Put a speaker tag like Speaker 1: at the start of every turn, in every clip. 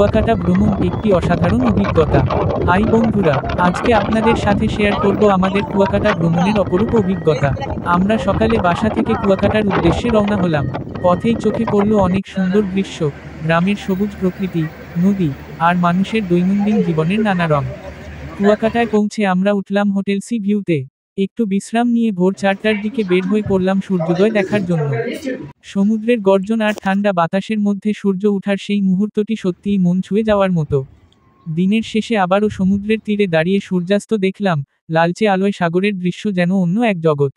Speaker 1: কুয়াকাটা ভ্রমণ একটি অসাধারণ অভিজ্ঞতা। হাই বন্ধুরা, আজকে আপনাদের সাথে শেয়ার করব আমাদের কুয়াকাটা ভ্রমণের অপরূপ অভিজ্ঞতা। আমরা সকালে বাসা থেকে কুয়াকাটার উদ্দেশ্যে রওনা হলাম। পথেই চোখে পড়ল অনেক সুন্দর দৃশ্য, গ্রামের সবুজ প্রকৃতি, নদী, আর মানুষের দৈনন্দিন জীবনের নানা রং। কুয়াকাটায় পৌঁছে আমরা উঠলাম হোটেল সি ভিউতে। একটু বিশ্রাম নিয়ে ভোর 4টার দিকে বের হয়ে পড়লাম সূর্যোদয় দেখার জন্য। সমুদ্রের গর্জন আর ঠান্ডা বাতাসের মধ্যে সূর্য ওঠার সেই মুহূর্তটি সত্যিই মন ছুঁয়ে যাওয়ার মতো। দিনের শেষে আবারও সমুদ্রের তীরে দাঁড়িয়ে সূর্যাস্ত দেখলাম, লালচে আলোয় সাগরের দৃশ্য যেন অন্য এক জগৎ।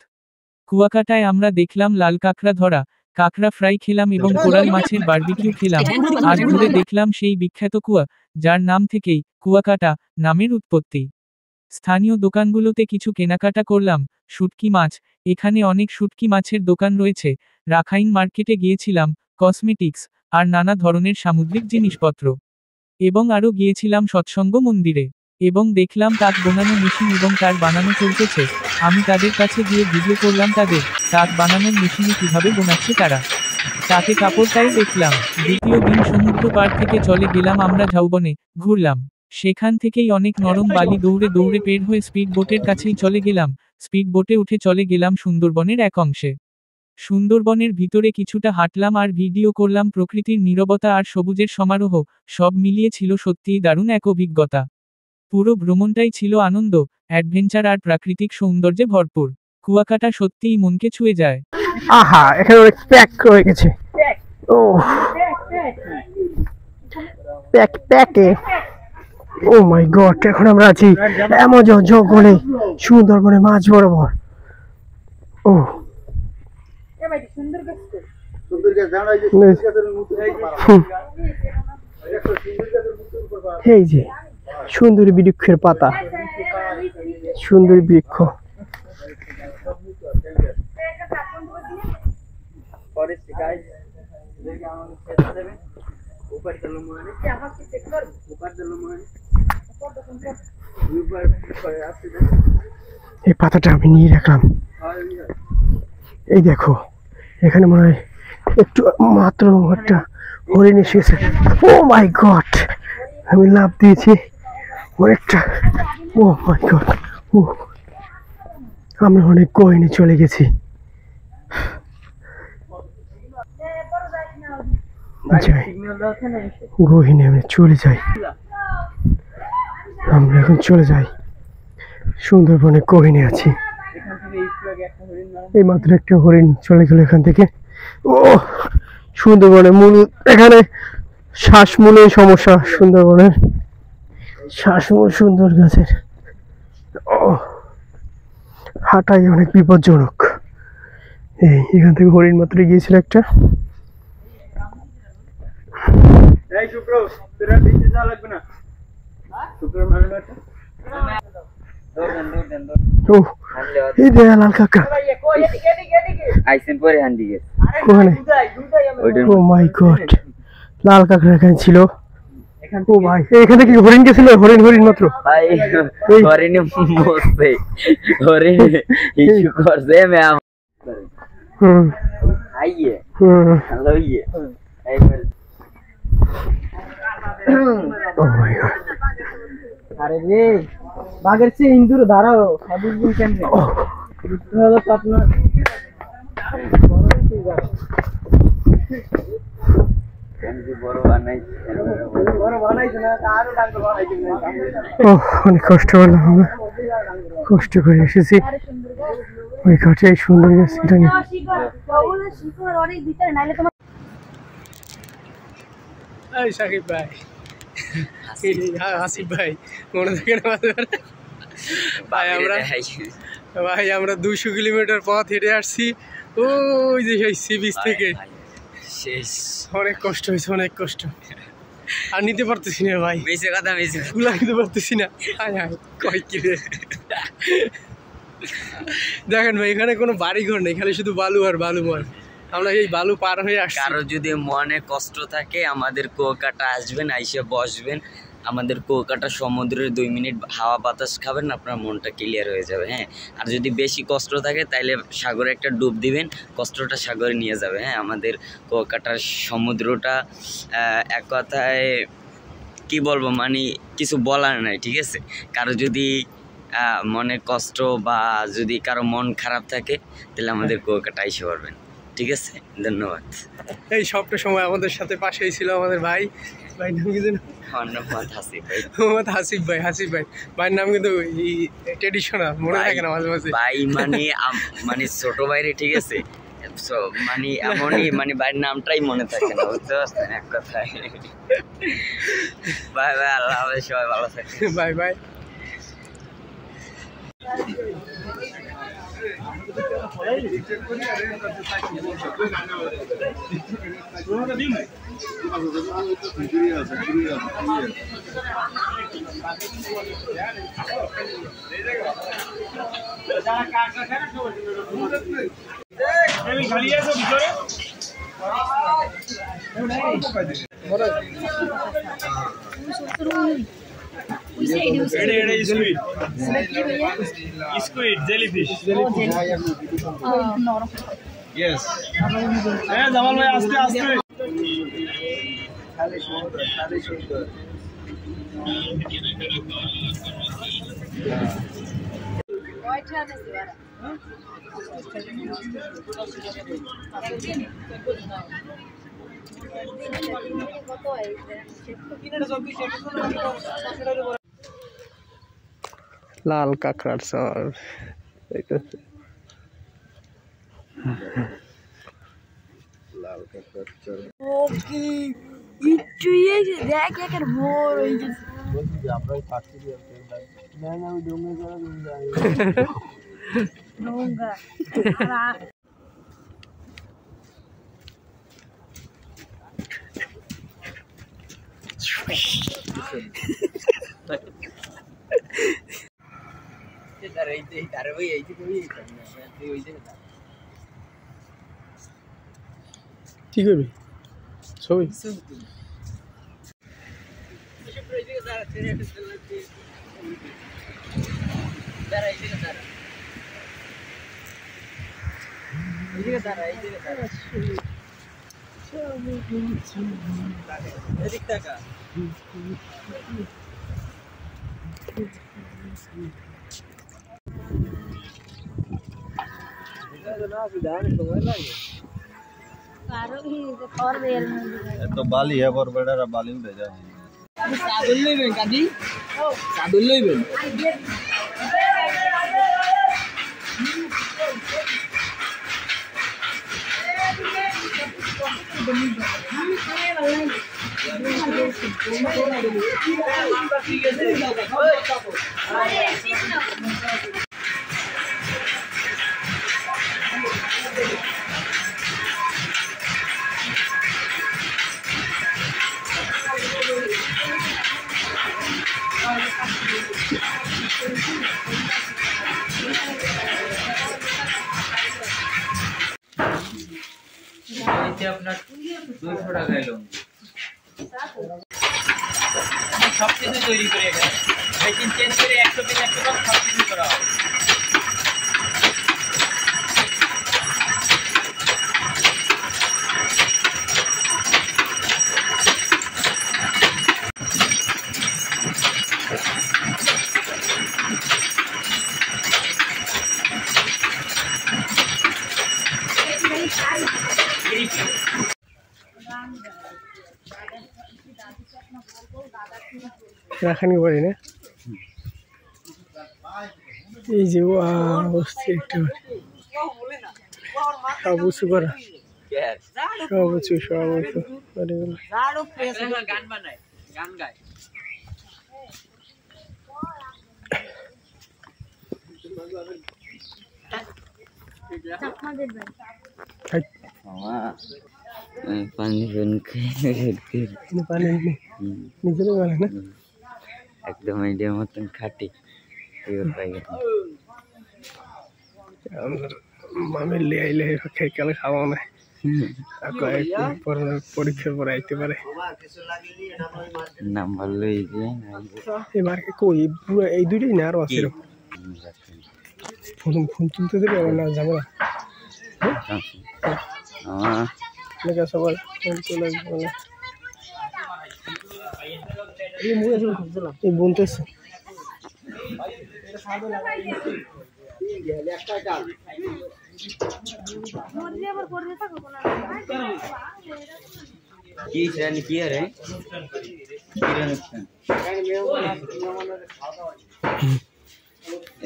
Speaker 1: কুয়াকাটায় আমরা দেখলাম লাল কাঁকড়া ধরা, কাঁকড়া ফ্রাই খেলাম এবং কোরাল মাছের বারবিকিউ খেলাম। আর ঘুরে দেখলাম সেই বিখ্যাত কুয়া, যার নাম থেকেই কুয়াকাটা নামের উৎপত্তি। স্থানীয় দোকানগুলোতে কিছু কেনাকাটা করলাম। শুটকি মাছ, এখানে অনেক শুটকি মাছের দোকান রয়েছে। রাখাইন মার্কেটে গিয়েছিলাম, কসমেটিক্স আর নানা ধরনের সামুদ্রিক জিনিসপত্র। এবং আরও গিয়েছিলাম সৎসঙ্গ মন্দিরে। এবং দেখলাম তাঁত বানানো মেশিন এবং তার বানানো চলতেছে। আমি তাদের কাছে গিয়ে ভিডিও করলাম তাদের তাঁত বানানোর মেশিনে কিভাবে বোনাচ্ছে তারা। তাতে কাপড়টাই দেখলাম। দ্বিতীয় দিন সমুদ্র পাড় থেকে চলে গেলাম আমরা ঝাউবনে, ঘুরলাম। সেখান থেকেই অনেক নরম বালি দৌড়ে দৌড়ে পের হয়ে স্পিড বোটের কাছেই চলে গেলাম। স্পিড বোটে উঠে চলে গেলাম সুন্দরবনের এক অংশে। সুন্দরবনের ভিতরে কিছুটা হাঁটলাম আর ভিডিও করলাম প্রকৃতির নীরবতা আর সবুজের সমারোহ। সব মিলিয়ে ছিল সত্যিই দারুণ এক অভিজ্ঞতা। পুরো ভ্রমণটাই ছিল আনন্দ, অ্যাডভেঞ্চার আর প্রাকৃতিক সৌন্দর্যে ভরপুর। কুয়াকাটা সত্যিই মনকে ছুঁয়ে যায়।
Speaker 2: আহা, এখানে অনেক প্যাক হয়ে গেছে। ও প্যাকে ও মাই গড, এখন আমরা আছি অ্যামাজন জঙ্গলে, সুন্দরবনে মাঝ বরাবর। ও এই যে সুন্দরী বৃক্ষের পাতা, সুন্দরী বৃক্ষ। এই পাতাটা আমি নিয়ে রাখলাম। এই দেখো, এখানে মনে হয় একটু মাত্র একটা হরিণ এসেছে। ও মাই গড, আমি লাফ দিয়েছি অনেকটা। ও মাই গড, ও আমরা অনেক গহীনে চলে গেছি। গহীনে আমরা চলে যাই, আমরা এখন চলে যাই সুন্দরবনে গহীনে আছি। এই মাত্র একটা হরিণ চলে গেল এখান থেকে। ও সুন্দরবনে মূল, এখানে শ্বাসমূলের সমস্যা, সুন্দরবনের শ্বাসমূল সুন্দর গাছের। ও হাঁটাই অনেক বিপজ্জনক। এখান থেকে হরিণ মাত্র গিয়েছিল একটা। এই যে লাল কাঁকড়া, ও মাই গড, লাল কাঁকড়া এখানে ছিল। ও ভাই, এখানে কি হরিণ গেছিল? হরিণ হরিণ মাত্র
Speaker 3: আরে রে, বাঘের চেয়ে ইন্দুর দাঁড়াও, বুঝবেন কেমনে? হলো তো আপনার
Speaker 2: অনেক কষ্ট হলো, আমরা কষ্ট করে এসেছি ওই ঘাটে সুন্দর গাছটা নিয়ে। সাকিব ভাই, আসিফ ভাই, মনে থাকে না ভাই আমরা 200 কিলোমিটার পথ হেঁটে আসছি ওই যে সেই সি বিচ থেকে। অনেক কষ্ট হয়েছে, অনেক কষ্ট, আর নিতে পারতেছি না ভাই, বেশি কথা বেশি ফুলা নিতে পারতেছি না। কয় কি রে, দেখেন ভাই, এখানে কোনো বাড়ি ঘর নেই, খালি শুধু বালু আর বালুময়। আমরা এই বালু পার হয়ে আসছি।
Speaker 4: কারো যদি মনে কষ্ট থাকে আমাদের কুয়াকাটা আসবেন, আইসে বসবেন। আমাদের কুয়াকাটা সমুদ্রের 2 মিনিট হাওয়া বাতাস খাবেন, আপনার মনটা ক্লিয়ার হয়ে যাবে। হ্যাঁ, আর যদি বেশি কষ্ট থাকে তাইলে সাগরে একটা ডুব দিবেন, কষ্টটা সাগরে নিয়ে যাবে। হ্যাঁ, আমাদের কুয়াকাটার সমুদ্রটা এক কথায় কি বলবো, মানে কিছু বলার নাই, ঠিক আছে। কারো যদি মনে কষ্ট বা যদি কারো মন খারাপ থাকে তাহলে আমাদের কুয়াকাটা এসে পারবেন, ঠিক আছে। ধন্যবাদ।
Speaker 2: এই সবটা সময় আমাদের সাথে পাশেই ছিল আমাদের ভাই নাম কি যেন?
Speaker 4: আমার নাম মোহাম্মদ হাসিফ ভাই।
Speaker 2: মোহাম্মদ হাসিফ ভাই। ভাইয়ের নাম কিন্তু ট্রেডিশনাল, মনে থাকে না মাঝে মাঝে।
Speaker 4: ভাই মানে ছোট ভাইরে, ঠিক আছে। মানে এমনই, মানে ভাইয়ের নামটাই মনে থাকে না, বুঝতে পারছেন এক কথায়। বাই বাই, আল্লাহ হাফেজ, সবাই ভালো থাকবেন।
Speaker 2: Bye.
Speaker 5: Squid, jellyfish. Yes. Jamal ভাই আস্তে আস্তে।
Speaker 2: লাল কাঁকড়ার চর। কি করবি ছবি?
Speaker 5: तो बाली है पर बड़ा बाली में भेजा
Speaker 3: চাদর লইবেন কাদি, চাদর লইবেন।
Speaker 1: আপনার 200 টাকা এলো সবকিছু তৈরি করে মেশিন চেঞ্জ করে 100 পিস 100 পিস সবকিছু করা হয়।
Speaker 2: রাখানি পারি না এই যে অবস্থা একটু সব উঁচু করা সব উঁচু
Speaker 1: গান বানায়, গান গায়।
Speaker 4: পানি
Speaker 2: পানি নিজেরই বলে না
Speaker 4: একদম আইডিয়ার মতন খাটি
Speaker 2: মামের লে আইলে খেয়ে খাওয়া না পরীক্ষার পরে আইতে পারে
Speaker 4: নাম্বার লই দিয়ে
Speaker 2: এবার কই এই দুটোই না আরো আছে ফোন তুলতে দেবে আমার না যাবো না সবার ফোন তুলে এই বুনতেছে
Speaker 4: কি শ্রেণী কি রে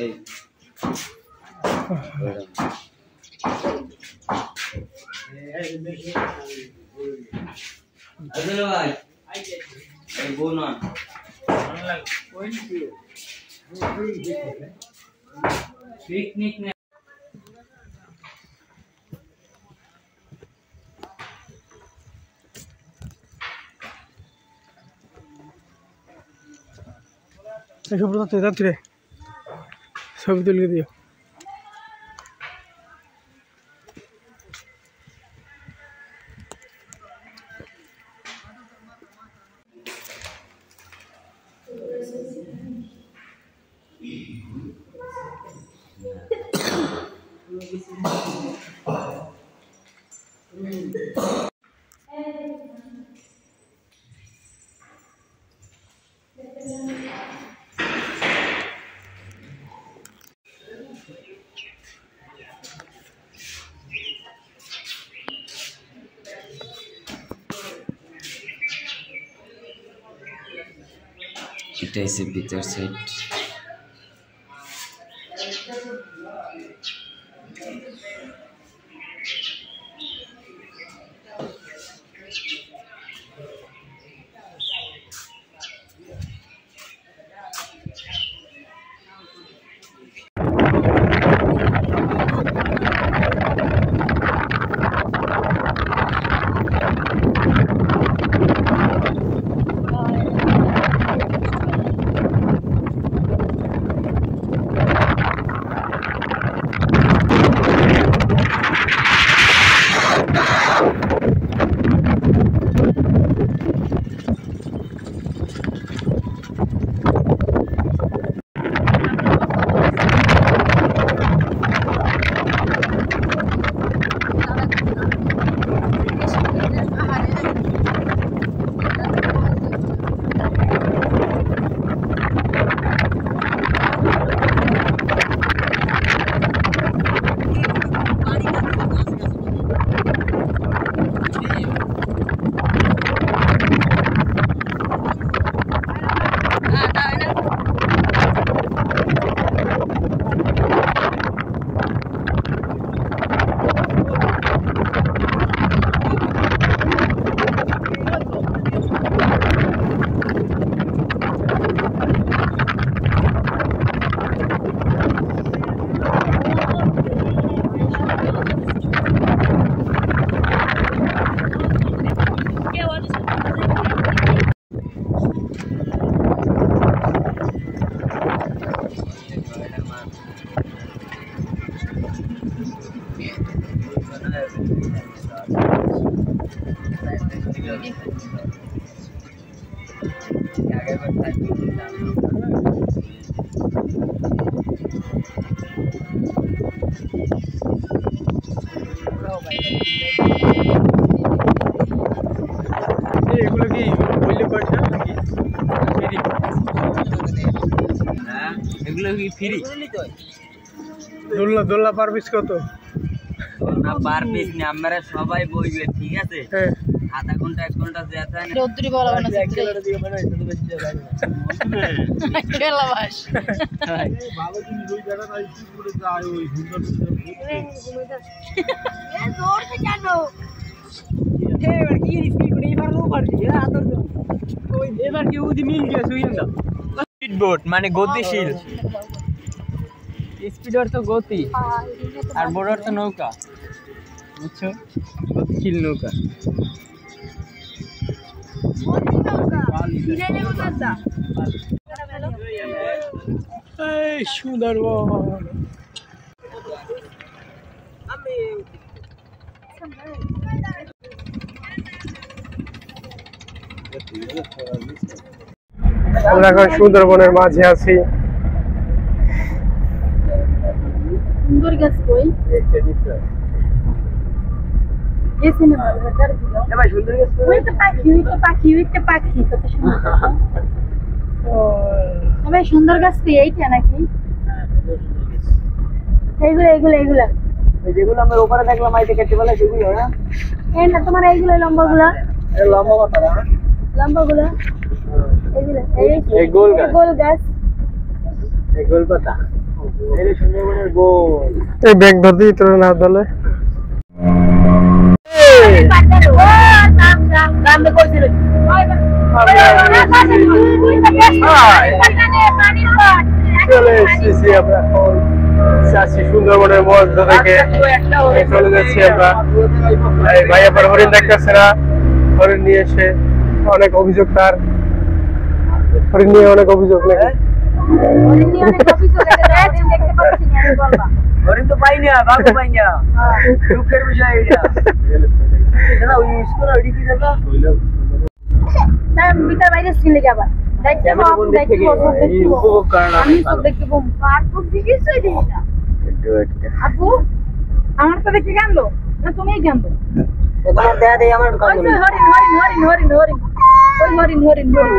Speaker 4: এই আসলে ভাই এই বোন পিকনিক
Speaker 2: সুব্রত তুই যাচ্ছি রে ছবি তুলে দিও
Speaker 4: এটা এসে ভিতর সাইড
Speaker 2: এগুলো কি বললে কয়টা নাকি
Speaker 4: হ্যাঁ এগুলো কি ফ্রি
Speaker 2: দোলনা দোলনা পার পিস কত
Speaker 4: না পার পিস না আমরা সবাই বইবে ঠিক আছে
Speaker 2: হ্যাঁ
Speaker 4: আধা ঘন্টা 1 ঘন্টা যেতে হয় না
Speaker 3: রোদ্রি বলা মানে একজনের দিকে মানে শুধু বেশি যায় না খেলা বাস
Speaker 5: ভালো তুমি ওই জায়গা নাই কি করে যায় ওই সুন্দর
Speaker 3: এ জোর সে কেন এবার কি স্পিড করে এবার লো পারবি আদর ওই এবার কি উদি মিল গেছে সুইন দাও
Speaker 1: স্পিড বোট মানে গতিশীল
Speaker 3: স্পিড অর্থ গতি আর বোট অর্থ নৌকা বুঝছো গতিশীল নৌকা
Speaker 2: এই সুন্দরবন আমরা এখন সুন্দরবনের মাঝে আছি
Speaker 6: সুন্দর গাছ কই এসে না ভালো কার দিল
Speaker 3: এ ভাই সুন্দর গেছে
Speaker 6: ওই তো পাখি কত সুন্দর ভাই সুন্দর গাছ তো এইটা নাকি? এইগুলা
Speaker 3: যেগুলো আমরা ওপারে দেখলাম আইতে কেটে বলে সেগুলো না
Speaker 6: এই না তোমার এইগুলো লম্বাগুলা
Speaker 3: লম্বা কথা না
Speaker 6: লম্বাগুলা এইগুলা
Speaker 3: এই গোল গাছ।
Speaker 6: গোল গাছ
Speaker 3: এই গোল কথা এই সুন্দরবনের গোল
Speaker 2: এই ব্যাগ ধরতে তোর না ধরলে চলে এসেছি আমরা চাষি সুন্দরবনের মধ্য থেকে চলে যাচ্ছি আমরা। এই ভাই আবার হরিণ দেখতেছে না, হরিণ নিয়ে এসে অনেক অভিযোগ, তার হরিণ নিয়ে অনেক অভিযোগ নাকি।
Speaker 3: হরিণ তো পাই না, বাঘ পাই না, দুঃখের বিষয় এটা। দাদা ওই ইউজ করো ওইটা কি দাদা
Speaker 6: ভিতর বাইরে স্কিলে যাবা
Speaker 3: উপভোগ করেন
Speaker 6: আমি সব দেখতে বম পার্ক দিকে সই দিই না আপু আমার তো দেখতে কান্দো না তুমি কান্দো
Speaker 3: তোমার দেয়া দেই আমার কাজ
Speaker 6: ওই হরিণ হরিণ হরিণ হরিণ হরিণ ওই হরিণ হরিণ হরিণ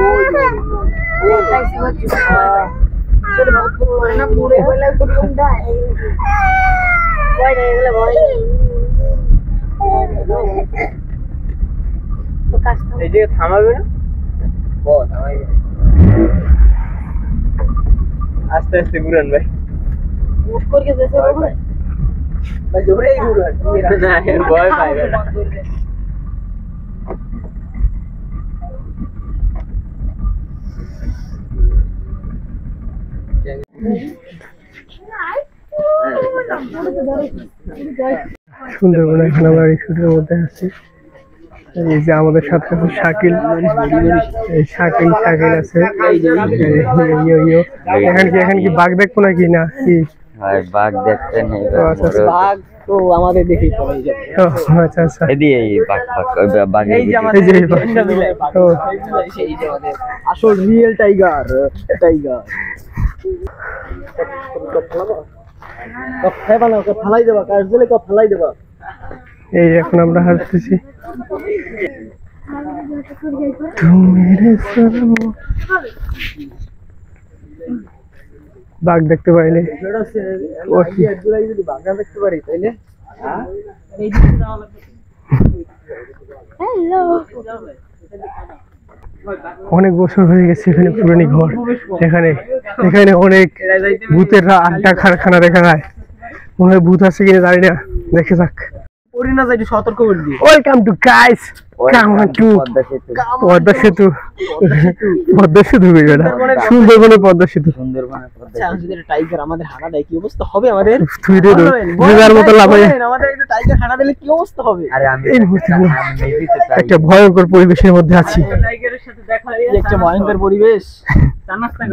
Speaker 6: চলে বহুত বড় না পুরো বলে কোন দাই ভয় রে এগুলা ভয় তো কাষ্ট
Speaker 3: এই যে থামাবে না বহুত থামাইবে আস্তে আস্তে ঘুরান ভাই
Speaker 6: মুখ করে গেছে ওখানে
Speaker 3: ভাই জোরেই ঘুরান না এর ভয় পাইবে না
Speaker 2: সুন্দরবনে এখন আমরা এই শুটের মধ্যে আছি। এই যে আমাদের সাথে আছে শাকিল, এই শাকিল আছে। এখানে কি বাঘ দেখবো নাকি না কি?
Speaker 4: বাঘ দেখতে নেই
Speaker 3: বাঘ তো আমাদের দেখে চলে যাবে
Speaker 2: আচ্ছা আচ্ছা,
Speaker 4: এদিকে এই বাঘ বাঘ
Speaker 3: এই যে আমাদের এই যে আমাদের আসল রিয়েল টাইগার ফালাই দেবা কাজ দিলে ফালাই দেবা।
Speaker 2: এই এখন আমরা হাঁটতেছি। বাঘ দেখতে পাইনি,
Speaker 3: যদি বাঘা দেখতে পারি তাইলে
Speaker 6: হ্যালো
Speaker 2: অনেক বছর হয়ে গেছে এখানে পুরানি ঘর। এখানে অনেক ভূতের আড্ডা কারখানা দেখা যায়। মনে হয় ভূত আছে কিনা জানি না, দেখে যাক।
Speaker 3: পড়ি না যাই সতর্ক করে দিই।
Speaker 2: Welcome to guys, come on to Padma Setu. Padma সেতু কইরা সুন্দরবনের পদ্মা সেতু।
Speaker 3: আচ্ছা যদি টাইগার আমাদের হানা দেয় কি অবস্থা হবে আমাদের?
Speaker 2: তুই রে রোজার মতো লাফাই
Speaker 3: আমাদের একটু টাইগার হানা দিলে কি অবস্থা হবে?
Speaker 4: আরে আমি
Speaker 2: এই মুহূর্তে আমরা একটা ভয়ঙ্কর পরিবেশের মধ্যে আছি।
Speaker 3: টাইগারের সাথে দেখা হয়ে একটা ভয়ঙ্কর পরিবেশ। জানাসটা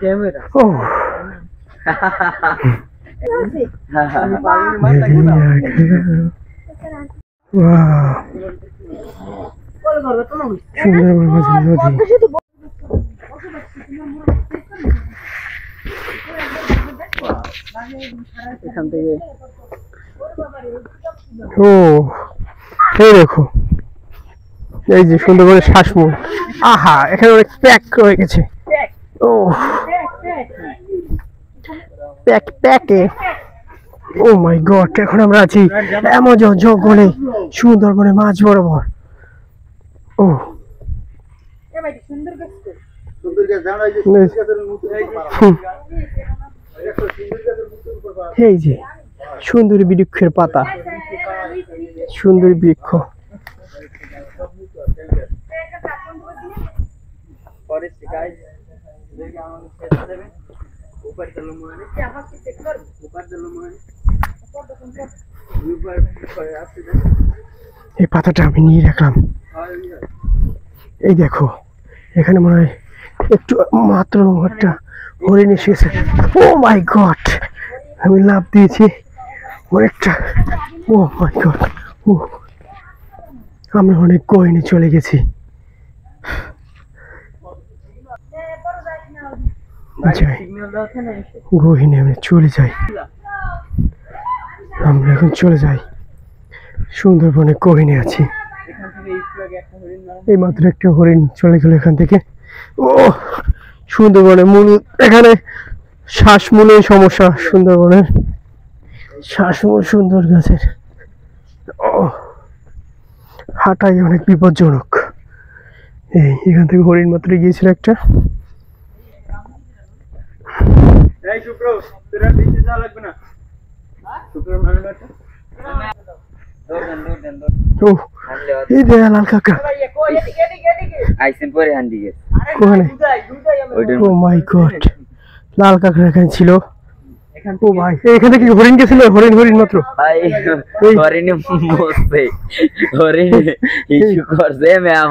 Speaker 3: ক্যামেরা
Speaker 2: ও
Speaker 3: আমি পাগলের মাথা কি না
Speaker 2: ওয়াও, সুন্দরবন মাঝে নদী।
Speaker 3: এখান থেকে
Speaker 2: ও এই দেখো, এই যে সুন্দরবনের শ্বাসমূল। আহা, এখানে অনেক প্যাক হয়ে গেছে। ও প্যাকে, ও মাই গড, এখন আমরা আছি অ্যামাজন জঙ্গলে সুন্দরবনের মাঝ বরাবর। ও এই যে সুন্দরী বৃক্ষের পাতা, সুন্দরী বৃক্ষ। এই পাতাটা আমি নিয়ে রাখলাম। এই দেখো, এখানে মনে হয় একটু মাত্র একটা হরিণ এসেছে। ও মাই গড, আমি লাফ দিয়েছি অনেকটা। ও মাই গড, ও আমরা অনেক গহীনে চলে গেছি। গহীনে আমরা চলে যাই, আমরা এখন চলে যাই সুন্দরবনে গহীনে আছি।
Speaker 3: এখান থেকে
Speaker 2: এই মাত্র একটা হরিণ চলে গেল এখান থেকে। ও সুন্দরবনে মূল এখানে শ্বাসমূলের সমস্যা, সুন্দরবনের শ্বাসমূল সুন্দর গাছের হাঁটাই অনেক বিপজ্জনক। এখান থেকে হরিণ মাত্র গিয়েছিল একটা। এই দে লাল কাকা ও মাই গড, লাল কাকা এখানে ছিল। ও ভাই এখানে কি হরিণ গেছিল? হরিণ হরিণ মাত্র
Speaker 4: হরিণ বসছে, হরিণ ইস্যু করছে ম্যাম।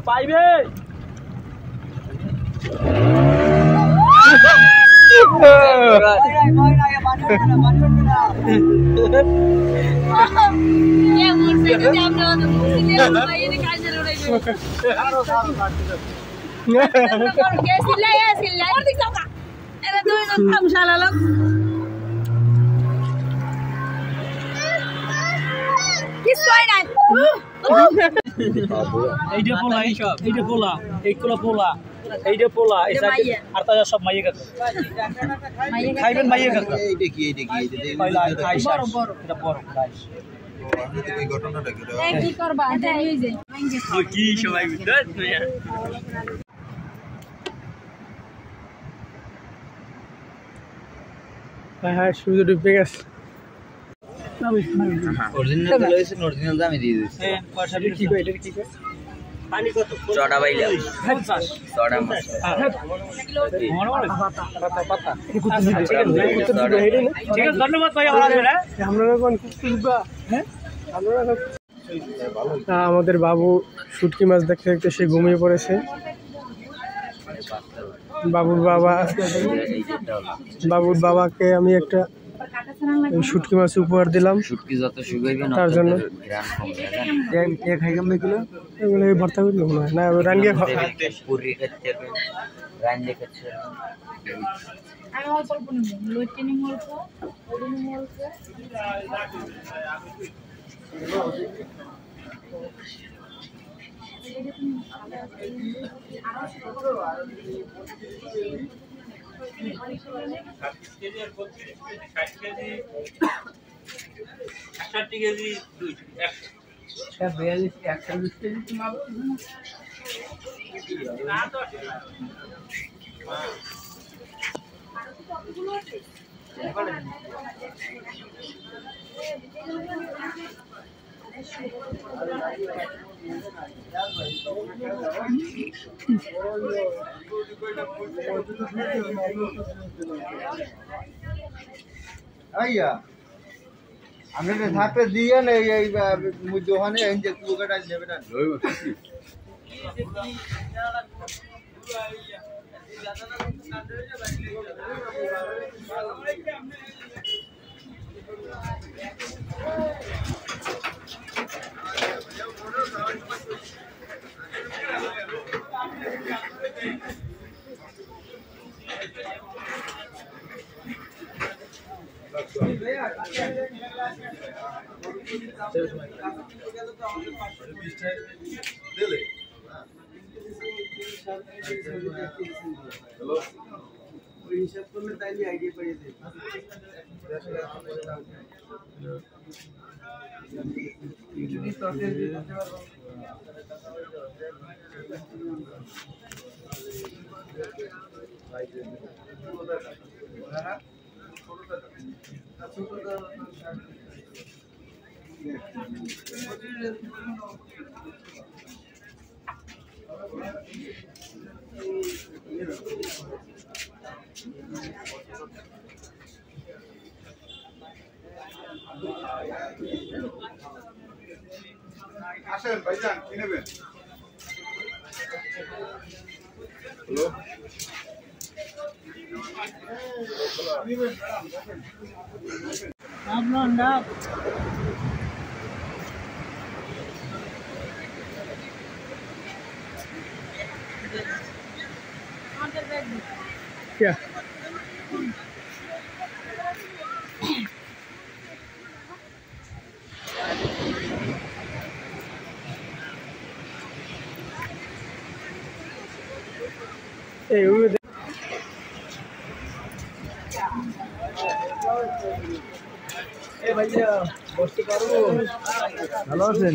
Speaker 3: পাইবে এইটা পোলা, এইটা পোলা, এইগুলা পোলা, এইটা পোলা, এই সাইডে আর তাজা সব মাইয়ে কাকা খাইবেন। মাইয়ে কাকা
Speaker 5: এইটা কি এইটা কি এইটা
Speaker 3: পয়লা খাইছ বড় এটা বড় খাইছ
Speaker 5: এই ঘটনাটা কি
Speaker 6: কি করবা এই যে
Speaker 3: কি সবাই ভিতর
Speaker 2: হ্যাঁ সূর্য ডুবে গেছে।
Speaker 4: অরিজিনাল লইছে, অরিজিনাল দামই দিয়ে দিছি।
Speaker 3: হ্যাঁ পয়সা কি কই এটা কি কই পানি কত
Speaker 4: চড়া বাইলা
Speaker 3: 50
Speaker 4: চড়া মাছ
Speaker 3: পাতা পাতা ঠিক আছে ধন্যবাদ ভাই।
Speaker 2: আপনারা কোন কুকুরবা? হ্যাঁ আমাদের বাবু শুটকি মাছ দেখতে দেখতে সে ঘুমিয়ে পড়েছে। বাবুর বাবাকে আমি একটা শুটকি মাছ উপহার দিলাম।
Speaker 4: শুটকি যত শুকাইবে না
Speaker 2: তার জন্য
Speaker 4: গ্রাম কমবে।
Speaker 2: খাই কেমন কিলো এগুলো ভর্তা করলে মনে হয় না রাঙ্গিয়ে
Speaker 4: পুরি খাচ্ছে, রান্না খাচ্ছে।
Speaker 6: আমি অল্প অল্প নেব লইটেনি অল্প ওদিন অল্প
Speaker 5: আইয়া আমি থাকতে দিয়ে না এই দোকানে এই যে কুকাটা নেবে না হিসাব করলে তাইলে আইডিয়া পাইয়ে দেবে আসেন ভাইজান কি নেবেন? হ্যালো
Speaker 3: আপনার নাম
Speaker 2: क्या ভাইয়া বসতে পারবো? ভালো আছেন?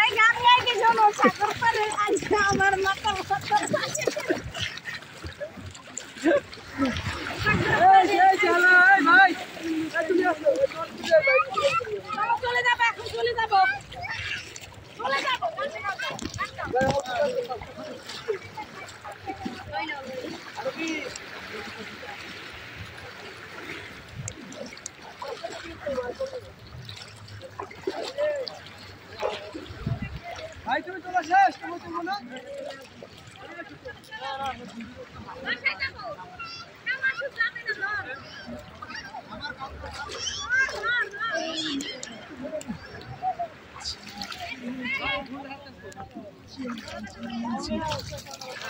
Speaker 6: এই গান গাই কি শোনো সাগর পারে আজকে আমার মাথা চলে যাবো এখন চলে যাবো
Speaker 2: ভাই তুমি তোলা শেষ তুমি তো না
Speaker 6: বাসায় যাবো আমার তো যাবে না ধর
Speaker 2: ভাই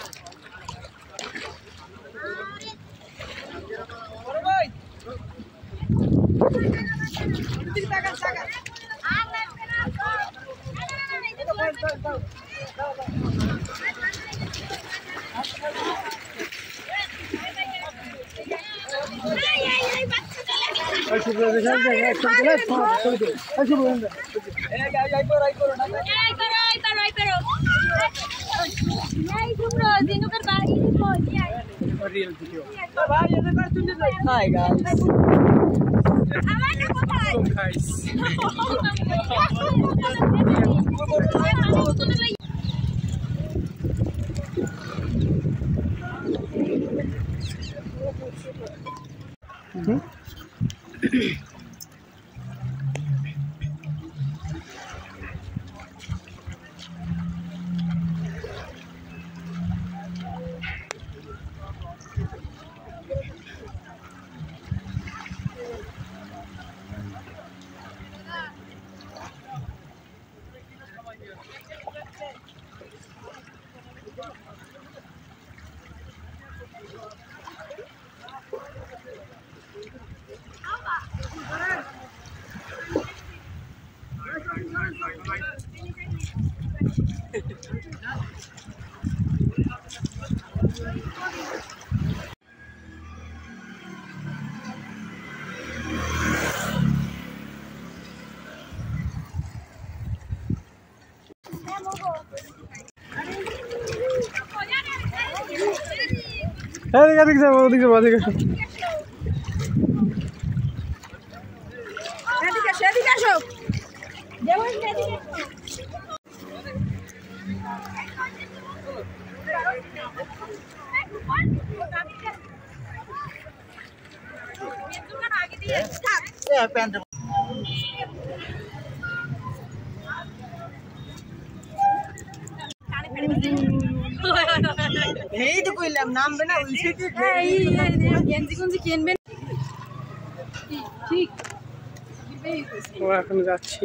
Speaker 2: Hi guys. এদিকে যাবো ওদিকে যাবো ওদিকে
Speaker 6: এদিকে আসো যেমন এদিকে আগে দিয়ে থাক
Speaker 2: এই তো কইলাম নামবে না ওই সেটি
Speaker 6: গেঞ্জি গুঞ্জি কিনবেন ঠিক
Speaker 2: এখন যাচ্ছি